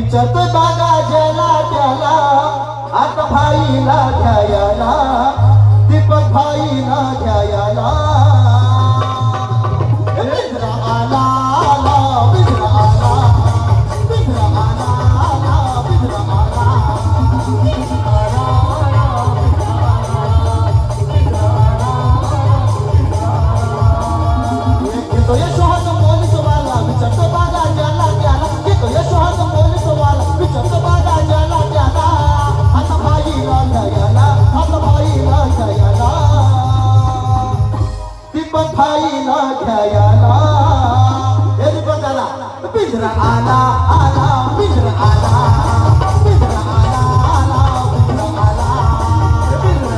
विचारतोय बागा ज्याला त्याला आता भाईला घ्यायला दीपक भाईला घ्यायला बिजरा आला आला बिजरा आला बिजरा आला आला बिजरा आला घेतो यशोहाचा पोलीस वाला विचारतो बागा ज्याला त्याला घेतो यशोहाचा पोलीस वाला विचारतो बागा ज्याला त्याला आता भाईला घ्यायला आता भाईला घ्यायला दीपक भाईला घ्यायला हे दीपक आला बिजरा आला आला बिजरा आला बिजरा आला आला बिजरा आला बिजरा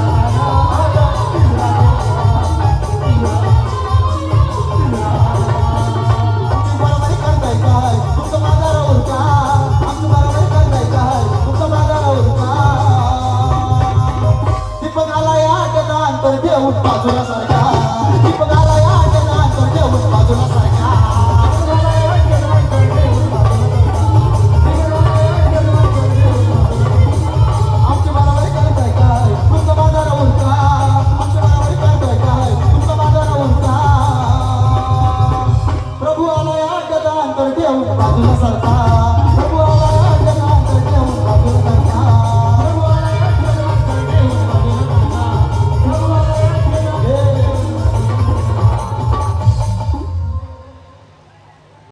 आला बिजरा आमची बरोबरी करताय काय तुमचं बाजारावर का आमची बरोबरी करताय काय तुमचं बाजारावर का दीपक आला या अंतर ठेवून बाजूला सारखा दीपक आला या